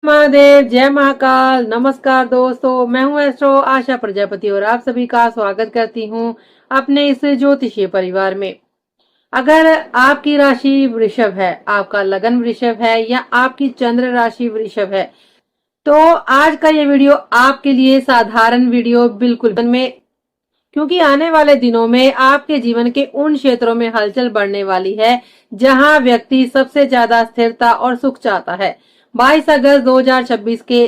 महादेव, जय महाकाल। नमस्कार दोस्तों, मैं हूं एस्ट्रो आशा प्रजापति और आप सभी का स्वागत करती हूं अपने इस ज्योतिषीय परिवार में। अगर आपकी राशि वृषभ है, आपका लगन वृषभ है या आपकी चंद्र राशि वृषभ है, तो आज का ये वीडियो आपके लिए साधारण वीडियो बिल्कुल में, क्योंकि आने वाले दिनों में आपके जीवन के उन क्षेत्रों में हलचल बढ़ने वाली है जहां व्यक्ति सबसे ज्यादा स्थिरता और सुख चाहता है। 22 अगस्त 2026 के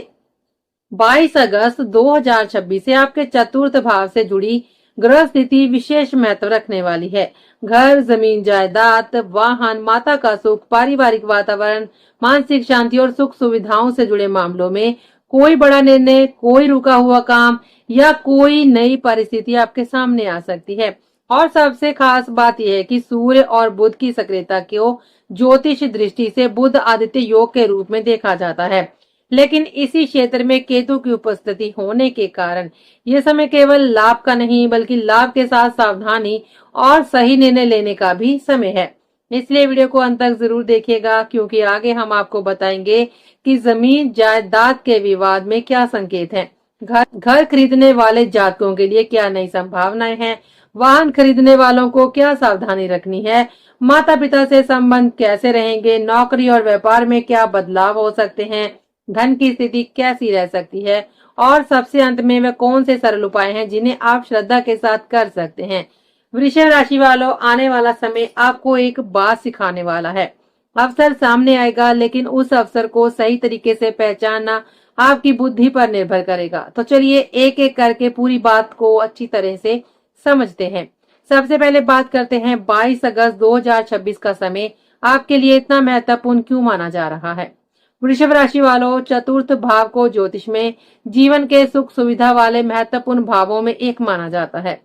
22 अगस्त 2026 से आपके चतुर्थ भाव से जुड़ी ग्रह स्थिति विशेष महत्व रखने वाली है। घर, जमीन, जायदाद, वाहन, माता का सुख, पारिवारिक वातावरण, मानसिक शांति और सुख सुविधाओं से जुड़े मामलों में कोई बड़ा निर्णय, कोई रुका हुआ काम या कोई नई परिस्थिति आपके सामने आ सकती है। और सबसे खास बात यह है कि सूर्य और बुध की सक्रियता को ज्योतिष दृष्टि से बुध आदित्य योग के रूप में देखा जाता है, लेकिन इसी क्षेत्र में केतु की उपस्थिति होने के कारण यह समय केवल लाभ का नहीं बल्कि लाभ के साथ सावधानी और सही निर्णय लेने का भी समय है। इसलिए वीडियो को अंत तक जरूर देखिएगा, क्योंकि आगे हम आपको बताएंगे कि जमीन जायदाद के विवाद में क्या संकेत हैं, घर खरीदने वाले जातकों के लिए क्या नई संभावनाएं हैं, वाहन खरीदने वालों को क्या सावधानी रखनी है, माता पिता से संबंध कैसे रहेंगे, नौकरी और व्यापार में क्या बदलाव हो सकते हैं, धन की स्थिति कैसी रह सकती है, और सबसे अंत में वह कौन से सरल उपाय हैं जिन्हें आप श्रद्धा के साथ कर सकते हैं। वृषभ राशि वालों, आने वाला समय आपको एक बात सिखाने वाला है। अवसर सामने आएगा, लेकिन उस अवसर को सही तरीके से पहचानना आपकी बुद्धि पर निर्भर करेगा। तो चलिए एक एक करके पूरी बात को अच्छी तरह से समझते हैं। सबसे पहले बात करते हैं 22 अगस्त 2026 का समय आपके लिए इतना महत्वपूर्ण क्यों माना जा रहा है। वृषभ राशि वालों, चतुर्थ भाव को ज्योतिष में जीवन के सुख सुविधा वाले महत्वपूर्ण भावों में एक माना जाता है।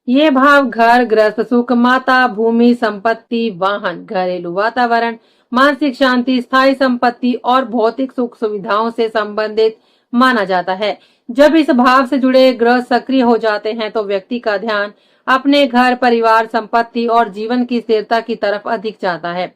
ये भाव घर, गृहस्थ सुख, माता, भूमि, संपत्ति, वाहन, घरेलू वातावरण, मानसिक शांति, स्थायी संपत्ति और भौतिक सुख सुविधाओं से संबंधित माना जाता है। जब इस भाव से जुड़े ग्रह सक्रिय हो जाते हैं तो व्यक्ति का ध्यान अपने घर, परिवार, संपत्ति और जीवन की स्थिरता की तरफ अधिक जाता है।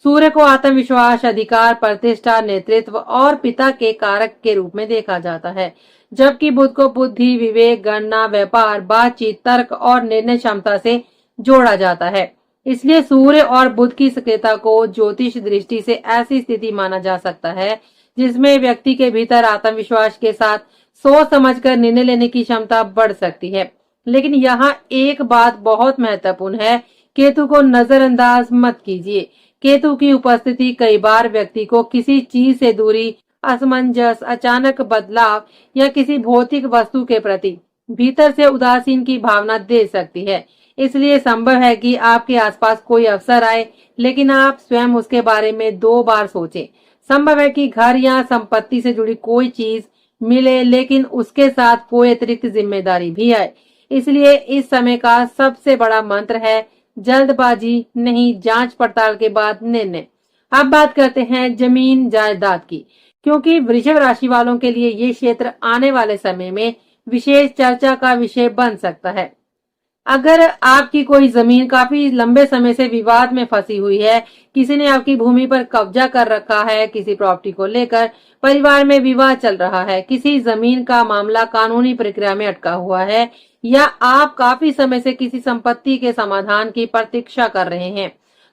सूर्य को आत्मविश्वास, अधिकार, प्रतिष्ठा, नेतृत्व और पिता के कारक के रूप में देखा जाता है, जबकि बुध को बुद्धि, विवेक, गणना, व्यापार, बातचीत, तर्क और निर्णय क्षमता से जोड़ा जाता है। इसलिए सूर्य और बुध की सक्रियता को ज्योतिष दृष्टि से ऐसी स्थिति माना जा सकता है जिसमें व्यक्ति के भीतर आत्मविश्वास के साथ सोच समझकर निर्णय लेने की क्षमता बढ़ सकती है। लेकिन यहाँ एक बात बहुत महत्वपूर्ण है, केतु को नजरअंदाज मत कीजिए। केतु की उपस्थिति कई बार व्यक्ति को किसी चीज से दूरी, असमंजस, अचानक बदलाव या किसी भौतिक वस्तु के प्रति भीतर से उदासीन की भावना दे सकती है। इसलिए संभव है कि आपके आसपास कोई अवसर आए, लेकिन आप स्वयं उसके बारे में 2 बार सोचें। संभव है कि घर या संपत्ति से जुड़ी कोई चीज मिले, लेकिन उसके साथ कोई अतिरिक्त जिम्मेदारी भी आए। इसलिए इस समय का सबसे बड़ा मंत्र है जल्दबाजी नहीं, जांच पड़ताल के बाद निर्णय। अब बात करते हैं जमीन जायदाद की, क्योंकि वृषभ राशि वालों के लिए ये क्षेत्र आने वाले समय में विशेष चर्चा का विषय बन सकता है। अगर आपकी कोई जमीन काफी लंबे समय से विवाद में फंसी हुई है, किसी ने आपकी भूमि पर कब्जा कर रखा है, किसी प्रॉपर्टी को लेकर परिवार में विवाद चल रहा है, किसी जमीन का मामला कानूनी प्रक्रिया में अटका हुआ है, या आप काफी समय से किसी संपत्ति के समाधान की प्रतीक्षा कर रहे हैं,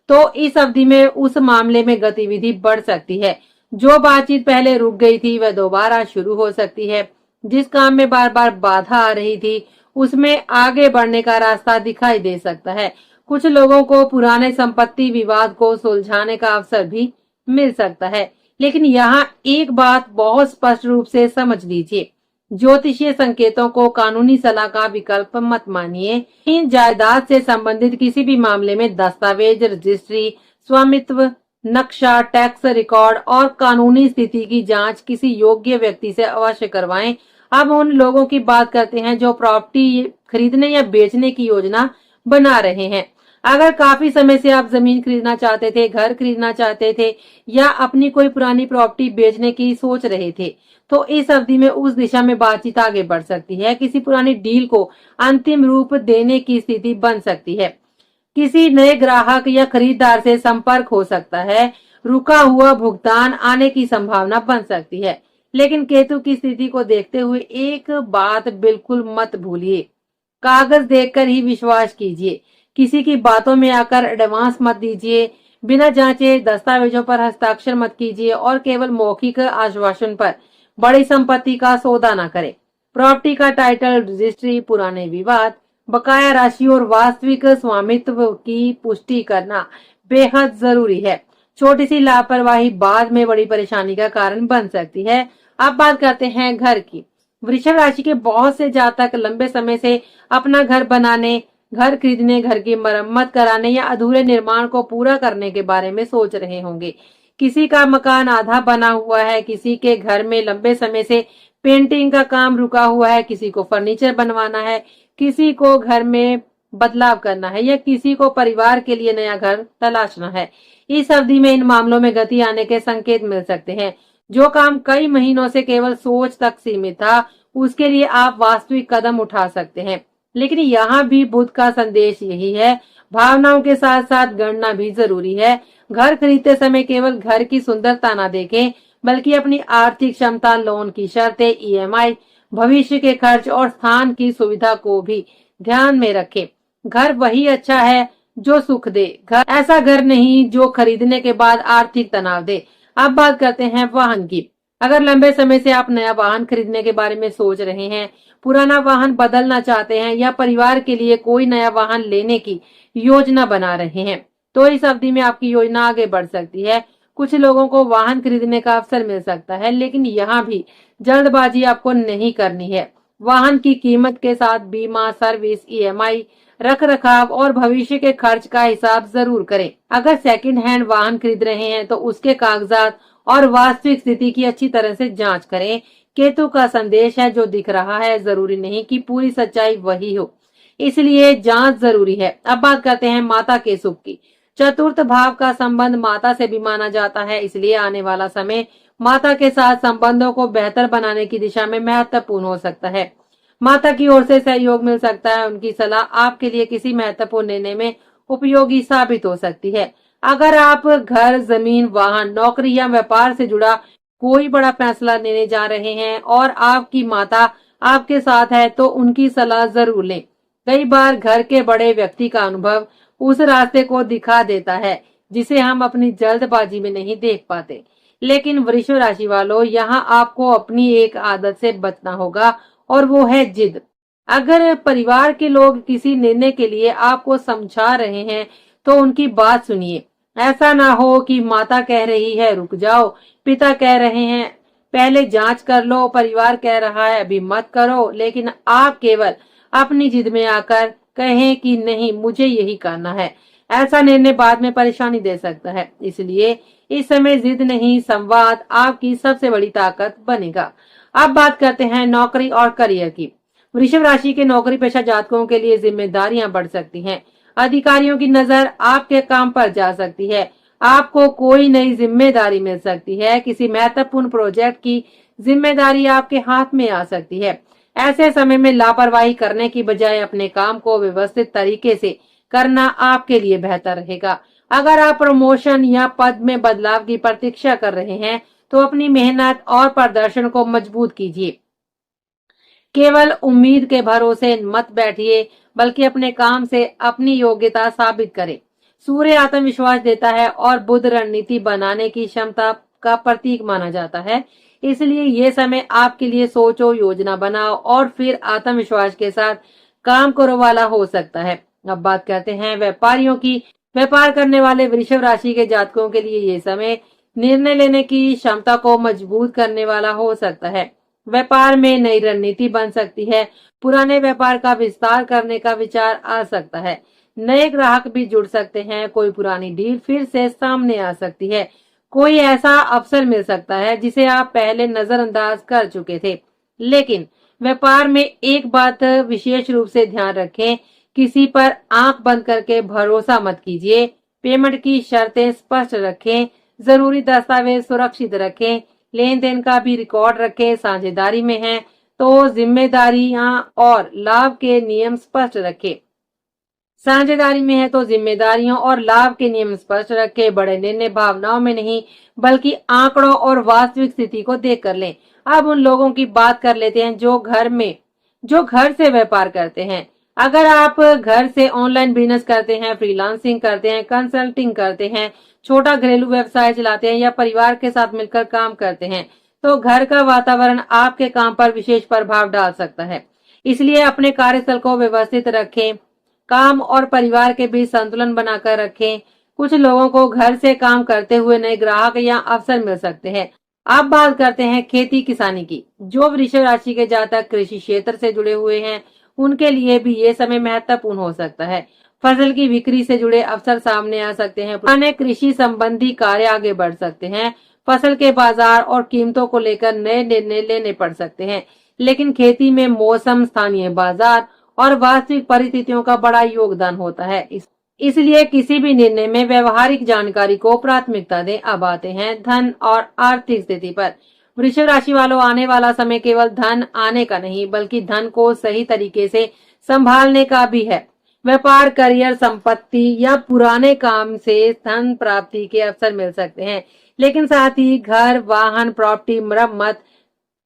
तो इस अवधि में उस मामले में गतिविधि बढ़ सकती है। जो बातचीत पहले रुक गई थी वह दोबारा शुरू हो सकती है। जिस काम में बार बार बाधा आ रही थी उसमें आगे बढ़ने का रास्ता दिखाई दे सकता है। कुछ लोगों को पुराने संपत्ति विवाद को सुलझाने का अवसर भी मिल सकता है। लेकिन यहाँ एक बात बहुत स्पष्ट रूप से समझ लीजिए, ज्योतिषीय संकेतों को कानूनी सलाह का विकल्प मत मानिए। इन जायदाद से संबंधित किसी भी मामले में दस्तावेज, रजिस्ट्री, स्वामित्व, नक्शा, टैक्स रिकॉर्ड और कानूनी स्थिति की जांच किसी योग्य व्यक्ति से अवश्य करवाएं। अब उन लोगों की बात करते हैं जो प्रॉपर्टी खरीदने या बेचने की योजना बना रहे हैं। अगर काफी समय से आप जमीन खरीदना चाहते थे, घर खरीदना चाहते थे या अपनी कोई पुरानी प्रॉपर्टी बेचने की सोच रहे थे, तो इस अवधि में उस दिशा में बातचीत आगे बढ़ सकती है। किसी पुरानी डील को अंतिम रूप देने की स्थिति बन सकती है। किसी नए ग्राहक या खरीदार से संपर्क हो सकता है। रुका हुआ भुगतान आने की संभावना बन सकती है। लेकिन केतु की स्थिति को देखते हुए एक बात बिल्कुल मत भूलिए, कागज देखकर ही विश्वास कीजिए। किसी की बातों में आकर एडवांस मत दीजिए। बिना जांचे दस्तावेजों पर हस्ताक्षर मत कीजिए और केवल मौखिक आश्वासन पर बड़ी संपत्ति का सौदा न करें। प्रॉपर्टी का टाइटल, रजिस्ट्री, पुराने विवाद, बकाया राशि और वास्तविक स्वामित्व की पुष्टि करना बेहद जरूरी है। छोटी सी लापरवाही बाद में बड़ी परेशानी का कारण बन सकती है। अब बात करते हैं घर की। वृषभ राशि के बहुत से जातक लंबे समय से अपना घर बनाने, घर खरीदने, घर की मरम्मत कराने या अधूरे निर्माण को पूरा करने के बारे में सोच रहे होंगे। किसी का मकान आधा बना हुआ है, किसी के घर में लंबे समय से पेंटिंग का काम रुका हुआ है, किसी को फर्नीचर बनवाना है, किसी को घर में बदलाव करना है या किसी को परिवार के लिए नया घर तलाशना है। इस अवधि में इन मामलों में गति आने के संकेत मिल सकते हैं। जो काम कई महीनों से केवल सोच तक सीमित था, उसके लिए आप वास्तविक कदम उठा सकते हैं। लेकिन यहाँ भी बुध का संदेश यही है, भावनाओं के साथ साथ गणना भी जरूरी है। घर खरीदते समय केवल घर की सुंदरता ना देखें, बल्कि अपनी आर्थिक क्षमता, लोन की शर्तें, ईएमआई, भविष्य के खर्च और स्थान की सुविधा को भी ध्यान में रखें। घर वही अच्छा है जो सुख दे, घर ऐसा घर नहीं जो खरीदने के बाद आर्थिक तनाव दे। अब बात करते हैं वाहन की। अगर लंबे समय से आप नया वाहन खरीदने के बारे में सोच रहे हैं, पुराना वाहन बदलना चाहते हैं या परिवार के लिए कोई नया वाहन लेने की योजना बना रहे हैं, तो इस अवधि में आपकी योजना आगे बढ़ सकती है। कुछ लोगों को वाहन खरीदने का अवसर मिल सकता है, लेकिन यहाँ भी जल्दबाजी आपको नहीं करनी है। वाहन की कीमत के साथ बीमा, सर्विस, ईएमआई, रख रखाव और भविष्य के खर्च का हिसाब जरूर करें। अगर सेकंड हैंड वाहन खरीद रहे हैं तो उसके कागजात और वास्तविक स्थिति की अच्छी तरह से जांच करें। केतु का संदेश है, जो दिख रहा है जरूरी नहीं कि पूरी सच्चाई वही हो, इसलिए जांच जरूरी है। अब बात करते हैं माता के सुख की। चतुर्थ भाव का संबंध माता से भी माना जाता है, इसलिए आने वाला समय माता के साथ संबंधों को बेहतर बनाने की दिशा में महत्वपूर्ण हो सकता है। माता की ओर से सहयोग मिल सकता है। उनकी सलाह आपके लिए किसी महत्वपूर्ण निर्णय में उपयोगी साबित हो सकती है। अगर आप घर, जमीन, वाहन, नौकरी या व्यापार से जुड़ा कोई बड़ा फैसला लेने जा रहे हैं और आपकी माता आपके साथ है, तो उनकी सलाह जरूर लें। कई बार घर के बड़े व्यक्ति का अनुभव उस रास्ते को दिखा देता है जिसे हम अपनी जल्दबाजी में नहीं देख पाते। लेकिन वृषभ राशि वालों, यहाँ आपको अपनी एक आदत से बचना होगा और वो है जिद। अगर परिवार के लोग किसी निर्णय के लिए आपको समझा रहे हैं तो उनकी बात सुनिए। ऐसा ना हो कि माता कह रही है रुक जाओ, पिता कह रहे हैं पहले जांच कर लो, परिवार कह रहा है अभी मत करो, लेकिन आप केवल अपनी जिद में आकर कहें कि नहीं मुझे यही करना है। ऐसा निर्णय बाद में परेशानी दे सकता है। इसलिए इस समय जिद नहीं, संवाद आपकी सबसे बड़ी ताकत बनेगा। अब बात करते हैं नौकरी और करियर की। वृषभ राशि के नौकरी पेशा जातकों के लिए जिम्मेदारियां बढ़ सकती हैं। अधिकारियों की नजर आपके काम पर जा सकती है। आपको कोई नई जिम्मेदारी मिल सकती है। किसी महत्वपूर्ण प्रोजेक्ट की जिम्मेदारी आपके हाथ में आ सकती है। ऐसे समय में लापरवाही करने की बजाय अपने काम को व्यवस्थित तरीके से करना आपके लिए बेहतर रहेगा। अगर आप प्रमोशन या पद में बदलाव की प्रतीक्षा कर रहे हैं तो अपनी मेहनत और प्रदर्शन को मजबूत कीजिए। केवल उम्मीद के भरोसे मत बैठिए, बल्कि अपने काम से अपनी योग्यता साबित करें। सूर्य आत्मविश्वास देता है और बुध रणनीति बनाने की क्षमता का प्रतीक माना जाता है। इसलिए ये समय आपके लिए सोचो, योजना बनाओ और फिर आत्मविश्वास के साथ काम करो वाला हो सकता है। अब बात करते हैं व्यापारियों की। व्यापार करने वाले वृषभ राशि के जातकों के लिए ये समय निर्णय लेने की क्षमता को मजबूत करने वाला हो सकता है। व्यापार में नई रणनीति बन सकती है। पुराने व्यापार का विस्तार करने का विचार आ सकता है। नए ग्राहक भी जुड़ सकते हैं। कोई पुरानी डील फिर से सामने आ सकती है। कोई ऐसा अवसर मिल सकता है जिसे आप पहले नजरअंदाज कर चुके थे। लेकिन व्यापार में एक बात विशेष रूप से ध्यान रखें, किसी पर आंख बंद करके भरोसा मत कीजिए। पेमेंट की शर्तें स्पष्ट रखें। जरूरी दस्तावेज सुरक्षित रखें। लेन देन का भी रिकॉर्ड रखें। साझेदारी में है तो जिम्मेदारियां और लाभ के नियम स्पष्ट रखें। साझेदारी में है तो जिम्मेदारियों और लाभ के नियम स्पष्ट रखें। बड़े निर्णय भावनाओं में नहीं बल्कि आंकड़ों और वास्तविक स्थिति को देख कर लें। अब उन लोगों की बात कर लेते हैं जो घर से व्यापार करते हैं। अगर आप घर से ऑनलाइन बिजनेस करते हैं, फ्रीलांसिंग करते हैं, कंसल्टिंग करते हैं, छोटा घरेलू व्यवसाय चलाते हैं या परिवार के साथ मिलकर काम करते हैं, तो घर का वातावरण आपके काम पर विशेष प्रभाव डाल सकता है। इसलिए अपने कार्यस्थल को व्यवस्थित रखें, काम और परिवार के बीच संतुलन बनाकर रखें। कुछ लोगों को घर से काम करते हुए नए ग्राहक या अवसर मिल सकते हैं। अब बात करते हैं खेती किसानी की। जो वृषभ राशि के जातक कृषि क्षेत्र से जुड़े हुए हैं, उनके लिए भी ये समय महत्वपूर्ण हो सकता है। फसल की बिक्री से जुड़े अवसर सामने आ सकते हैं। पुराने कृषि संबंधी कार्य आगे बढ़ सकते हैं। फसल के बाजार और कीमतों को लेकर नए निर्णय लेने पड़ सकते हैं। लेकिन खेती में मौसम, स्थानीय बाजार और वास्तविक परिस्थितियों का बड़ा योगदान होता है। इसलिए किसी भी निर्णय में व्यवहारिक जानकारी को प्राथमिकता दें। अब आते हैं धन और आर्थिक स्थिति पर। वृषभ राशि वालों, आने वाला समय केवल धन आने का नहीं बल्कि धन को सही तरीके से संभालने का भी है। व्यापार, करियर, संपत्ति या पुराने काम से धन प्राप्ति के अवसर मिल सकते हैं। लेकिन साथ ही घर, वाहन, प्रॉपर्टी, मरम्मत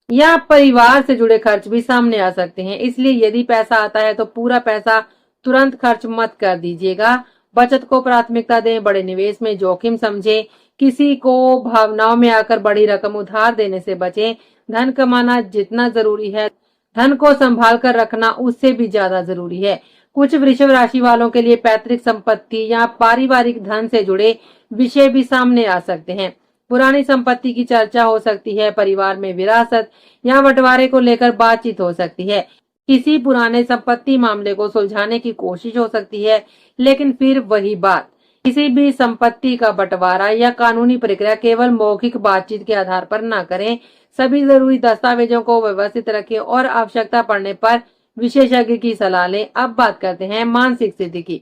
या परिवार से जुड़े खर्च भी सामने आ सकते हैं। इसलिए यदि पैसा आता है तो पूरा पैसा तुरंत खर्च मत कर दीजिएगा। बचत को प्राथमिकता दें। बड़े निवेश में जोखिम समझें। किसी को भावनाओं में आकर बड़ी रकम उधार देने से बचें। धन कमाना जितना जरूरी है, धन को संभाल कर रखना उससे भी ज्यादा जरूरी है। कुछ वृषभ राशि वालों के लिए पैतृक संपत्ति या पारिवारिक धन से जुड़े विषय भी सामने आ सकते हैं। पुरानी संपत्ति की चर्चा हो सकती है। परिवार में विरासत या बंटवारे को लेकर बातचीत हो सकती है। किसी पुराने संपत्ति मामले को सुलझाने की कोशिश हो सकती है। लेकिन फिर वही बात, किसी भी संपत्ति का बंटवारा या कानूनी प्रक्रिया केवल मौखिक बातचीत के आधार पर न करें। सभी जरूरी दस्तावेजों को व्यवस्थित रखें और आवश्यकता पड़ने पर विशेषज्ञ की सलाह लें। अब बात करते हैं मानसिक स्थिति की।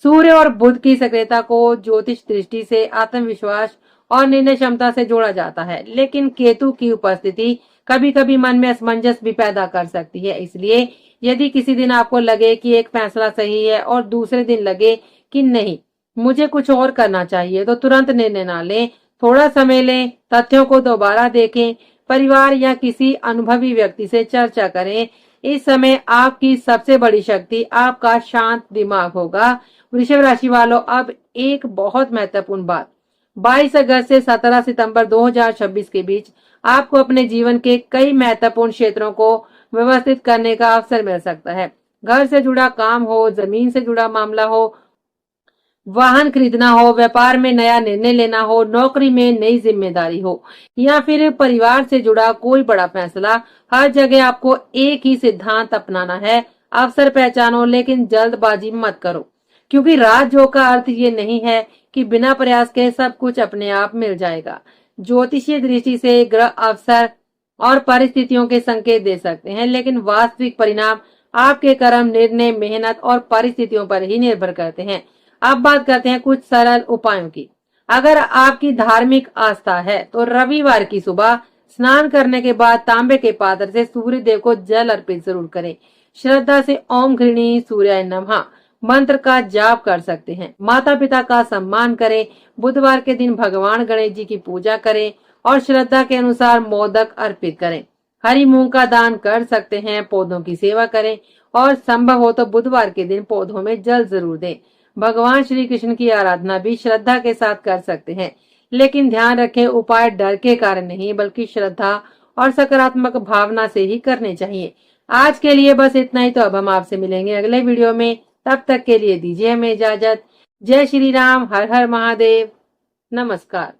सूर्य और बुध की सक्रियता को ज्योतिष दृष्टि से आत्मविश्वास और निर्णय क्षमता से जोड़ा जाता है। लेकिन केतु की उपस्थिति कभी कभी मन में असमंजस भी पैदा कर सकती है। इसलिए यदि किसी दिन आपको लगे कि एक फैसला सही है और दूसरे दिन लगे कि नहीं, मुझे कुछ और करना चाहिए, तो तुरंत निर्णय ना लें। थोड़ा समय लें, तथ्यों को दोबारा देखें, परिवार या किसी अनुभवी व्यक्ति से चर्चा करें। इस समय आपकी सबसे बड़ी शक्ति आपका शांत दिमाग होगा। वृषभ राशि वालों, अब एक बहुत महत्वपूर्ण बात, 22 अगस्त से 17 सितंबर 2026 के बीच आपको अपने जीवन के कई महत्वपूर्ण क्षेत्रों को व्यवस्थित करने का अवसर मिल सकता है। घर से जुड़ा काम हो, जमीन से जुड़ा मामला हो, वाहन खरीदना हो, व्यापार में नया निर्णय लेना हो, नौकरी में नई जिम्मेदारी हो या फिर परिवार से जुड़ा कोई बड़ा फैसला, हर जगह आपको एक ही सिद्धांत अपनाना है। अवसर पहचानो लेकिन जल्दबाजी मत करो, क्योंकि राजयोग का अर्थ ये नहीं है कि बिना प्रयास के सब कुछ अपने आप मिल जाएगा। ज्योतिषीय दृष्टि से ग्रह अवसर और परिस्थितियों के संकेत दे सकते हैं, लेकिन वास्तविक परिणाम आपके कर्म, निर्णय, मेहनत और परिस्थितियों पर ही निर्भर करते हैं। अब बात करते हैं कुछ सरल उपायों की। अगर आपकी धार्मिक आस्था है तो रविवार की सुबह स्नान करने के बाद तांबे के पात्र से सूर्य देव को जल अर्पित जरूर करें। श्रद्धा से ओम घृणी सूर्याय नमः मंत्र का जाप कर सकते हैं। माता पिता का सम्मान करें। बुधवार के दिन भगवान गणेश जी की पूजा करें और श्रद्धा के अनुसार मोदक अर्पित करें। हरी मूंग का दान कर सकते हैं। पौधों की सेवा करें और संभव हो तो बुधवार के दिन पौधों में जल जरूर दें। भगवान श्री कृष्ण की आराधना भी श्रद्धा के साथ कर सकते हैं, लेकिन ध्यान रखें उपाय डर के कारण नहीं बल्कि श्रद्धा और सकारात्मक भावना से ही करने चाहिए। आज के लिए बस इतना ही। तो अब हम आपसे मिलेंगे अगले वीडियो में। तब तक के लिए दीजिए हमें इजाजत। जय श्री राम, हर हर महादेव, नमस्कार।